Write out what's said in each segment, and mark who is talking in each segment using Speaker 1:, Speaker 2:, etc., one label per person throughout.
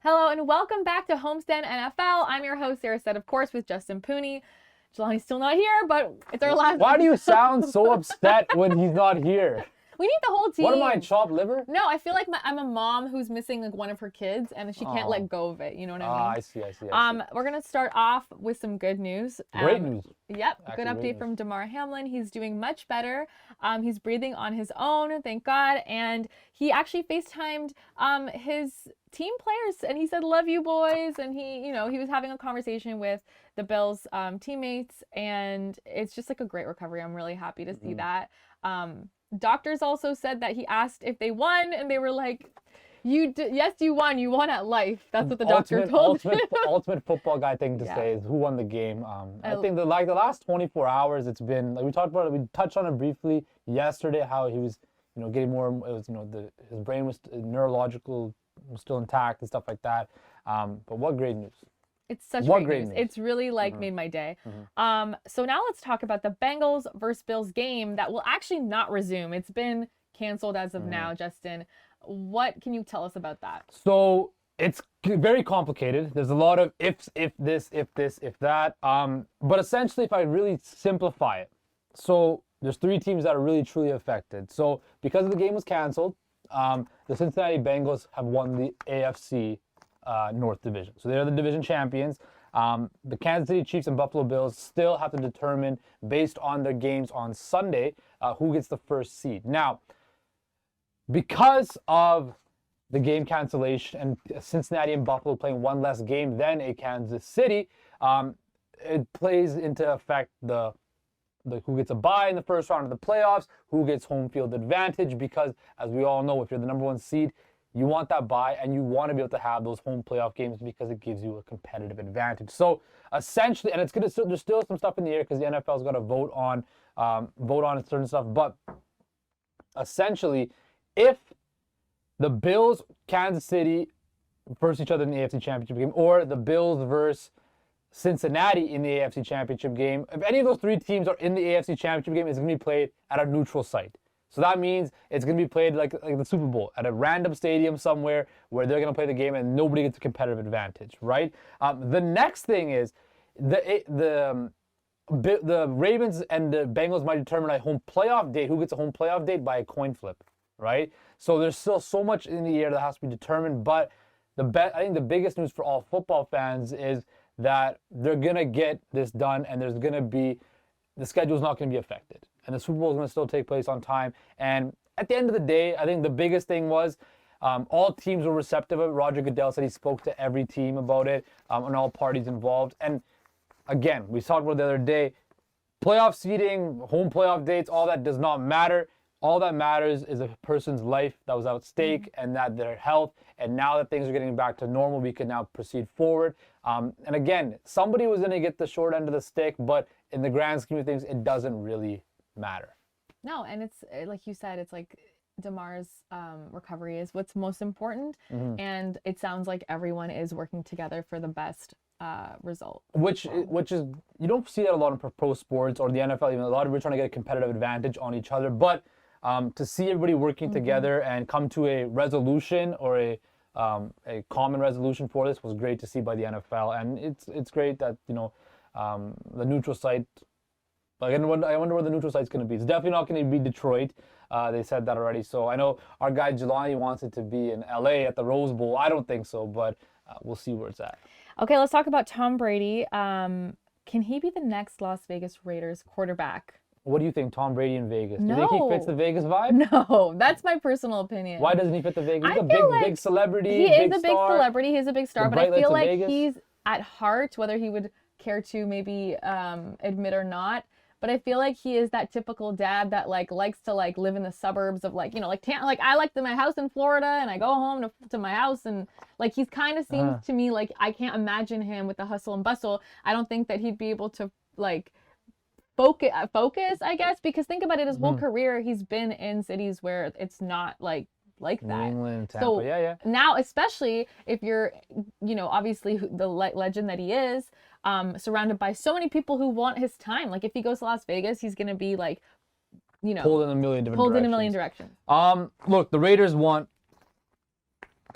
Speaker 1: Hello and welcome back to Homestand NFL. I'm your host, Sarah Stead, of course, with Justin Pooney. Jelani's still not here, but it's our last.
Speaker 2: Why do you sound so upset when he's not here?
Speaker 1: We need the whole team.
Speaker 2: What am I, chopped liver?
Speaker 1: No, I feel like I'm a mom who's missing like one of her kids, and she can't let go of it. You know what I mean?
Speaker 2: I see.
Speaker 1: We're gonna start off with some good news.
Speaker 2: Great news.
Speaker 1: Yep,
Speaker 2: Actually,
Speaker 1: good update from Damar Hamlin. He's doing much better. He's breathing on his own, thank God. And he actually FaceTimed his team players, and he said, "Love you, boys." And he was having a conversation with the Bills teammates, and it's just like a great recovery. I'm really happy to see that. Doctors also said that he asked if they won, and they were like, yes, you won. You won at life. That's what the doctor told him.
Speaker 2: Ultimate football guy thing to say is who won the game. I think the last 24 hours, it's been like we talked about it. We touched on it briefly yesterday. How he was, getting more. It was, his brain was neurological, was still intact and stuff like that. But what great news!
Speaker 1: It's such great news. It's really made my day. So now let's talk about the Bengals versus Bills game that will actually not resume. It's been canceled as of now, Justin. What can you tell us about that?
Speaker 2: So it's very complicated. There's a lot of ifs, if this, if that. But essentially, if I really simplify it, so there's three teams that are really truly affected. So because the game was canceled, the Cincinnati Bengals have won the AFC North Division. So they're the division champions. The Kansas City Chiefs and Buffalo Bills still have to determine, based on their games on Sunday, who gets the first seed. Now, because of the game cancellation and Cincinnati and Buffalo playing one less game than a Kansas City, it plays into effect the who gets a bye in the first round of the playoffs, who gets home field advantage, because as we all know, if you're the number one seed, you want that bye and you want to be able to have those home playoff games because it gives you a competitive advantage. So essentially, and there's still some stuff in the air because the NFL's got to vote on certain stuff, but essentially, if the Bills, Kansas City versus each other in the AFC Championship game, or the Bills versus Cincinnati in the AFC Championship game, if any of those three teams are in the AFC Championship game, it's going to be played at a neutral site. So that means it's going to be played like the Super Bowl at a random stadium somewhere where they're going to play the game and nobody gets a competitive advantage, right? The next thing is the Ravens and the Bengals might determine a home playoff date. Who gets a home playoff date by a coin flip, right? So there's still so much in the air that has to be determined. But I think the biggest news for all football fans is that they're going to get this done, and the schedule's not going to be affected. And the Super Bowl is going to still take place on time. And at the end of the day, I think the biggest thing was all teams were receptive of it. Roger Goodell said he spoke to every team about it and all parties involved. And again, we talked about it the other day, playoff seeding, home playoff dates, all that does not matter. All that matters is a person's life that was at stake and that their health. And now that things are getting back to normal, we can now proceed forward. And again, somebody was going to get the short end of the stick, but in the grand scheme of things, it doesn't really matter.
Speaker 1: No, and it's like you said, it's like Damar's recovery is what's most important. And it sounds like everyone is working together for the best result.
Speaker 2: Which is, you don't see that a lot in pro sports or the NFL. Even a lot of people are trying to get a competitive advantage on each other, but to see everybody working together and come to a resolution or a common resolution for this was great to see by the NFL, and it's great that the neutral site. I wonder where the neutral site's going to be. It's definitely not going to be Detroit. They said that already. So I know our guy Jelani wants it to be in LA at the Rose Bowl. I don't think so, but we'll see where it's at.
Speaker 1: Okay, let's talk about Tom Brady. Can he be the next Las Vegas Raiders quarterback?
Speaker 2: What do you think, Tom Brady in Vegas?
Speaker 1: No.
Speaker 2: Do you think he fits the Vegas vibe?
Speaker 1: No, that's my personal opinion.
Speaker 2: Why doesn't he fit the Vegas? He's a big celebrity.
Speaker 1: He is a big celebrity. He's a big star, but I feel like
Speaker 2: Vegas.
Speaker 1: He's at heart, whether he would care to maybe admit or not, but I feel like he is that typical dad that likes to live in the suburbs of I like my house in Florida and I go home to my house, and he's kind of seems to me like I can't imagine him with the hustle and bustle. I don't think that he'd be able to focus, I guess, because think about it, his whole career he's been in cities where it's not like that.
Speaker 2: New England, Tampa,
Speaker 1: so
Speaker 2: yeah.
Speaker 1: Now, especially if you're, obviously the legend that he is, surrounded by so many people who want his time. If he goes to Las Vegas, he's gonna be pulled
Speaker 2: in a million different directions.
Speaker 1: directions.
Speaker 2: Look, the Raiders want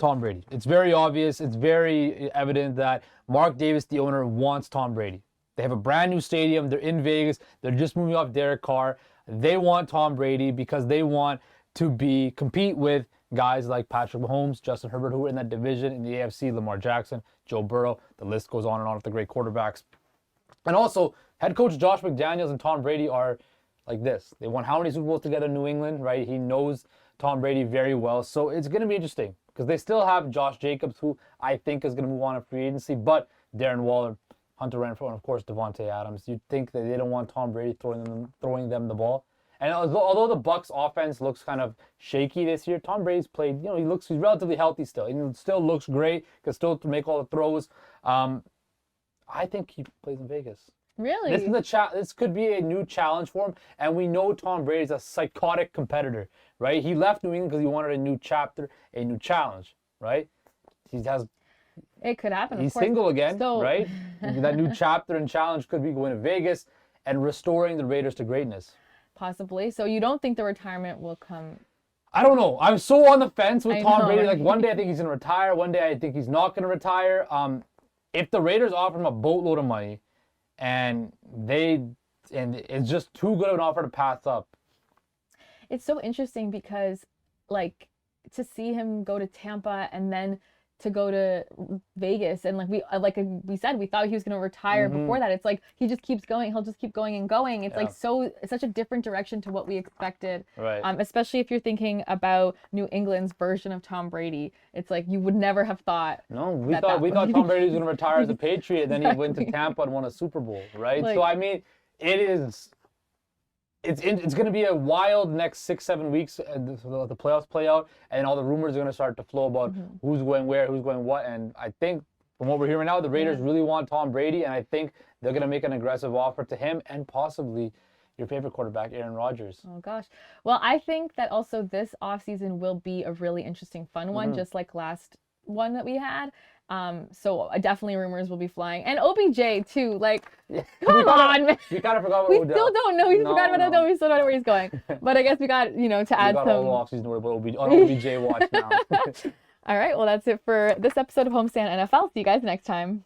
Speaker 2: Tom Brady. It's very obvious. It's very evident that Mark Davis, the owner, wants Tom Brady. They have a brand new stadium. They're in Vegas. They're just moving off Derek Carr. They want Tom Brady because they want to compete with guys like Patrick Mahomes, Justin Herbert, who are in that division in the AFC, Lamar Jackson, Joe Burrow. The list goes on and on with the great quarterbacks. And also, head coach Josh McDaniels and Tom Brady are like this. They won how many Super Bowls together in New England, right? He knows Tom Brady very well. So it's going to be interesting because they still have Josh Jacobs, who I think is going to move on to free agency, but Darren Waller, Hunter Renfrow, and of course Devontae Adams. You'd think that they don't want Tom Brady throwing them the ball. And although the Bucs offense looks kind of shaky this year, Tom Brady's played, he's relatively healthy still. He still looks great, can still make all the throws. I think he plays in Vegas.
Speaker 1: Really?
Speaker 2: This could be a new challenge for him, and we know Tom Brady's a psychotic competitor, right? He left New England because he wanted a new chapter, a new challenge, right?
Speaker 1: It could happen.
Speaker 2: He's single again, right? That new chapter and challenge could be going to Vegas and restoring the Raiders to greatness.
Speaker 1: Possibly. So you don't think the retirement will come?
Speaker 2: I don't know. I'm so on the fence with Tom Brady.
Speaker 1: Right?
Speaker 2: Like, one day I think he's going to retire. One day I think he's not going to retire. If the Raiders offer him a boatload of money and it's just too good of an offer to pass up.
Speaker 1: It's so interesting because, like, to see him go to Tampa and then to go to Vegas, and we said we thought he was going to retire before that. It's like he just keeps going. He'll just keep going and going. It's it's such a different direction to what we expected.
Speaker 2: Right.
Speaker 1: Especially if you're thinking about New England's version of Tom Brady. It's like you would never have thought.
Speaker 2: No, we thought Tom Brady was going to retire as a Patriot, then he went to Tampa and won a Super Bowl, right? So I mean, it's going to be a wild next 6-7 weeks. The playoffs play out, and all the rumors are going to start to flow about who's going where, who's going what. And I think from what we're hearing now, the Raiders really want Tom Brady, and I think they're going to make an aggressive offer to him and possibly your favorite quarterback, Aaron Rodgers.
Speaker 1: Oh, gosh. Well, I think that also this offseason will be a really interesting, fun one, just like last one that we had. So definitely rumors will be flying. And OBJ too, come on, man.
Speaker 2: We kind of forgot about
Speaker 1: We
Speaker 2: Odell.
Speaker 1: still don't know. We forgot about Odell. We still don't know where he's going. But I guess we got, to add some.
Speaker 2: All offseason to worry about OBJ watch now.
Speaker 1: All right. Well, that's it for this episode of Homestand NFL. See you guys next time.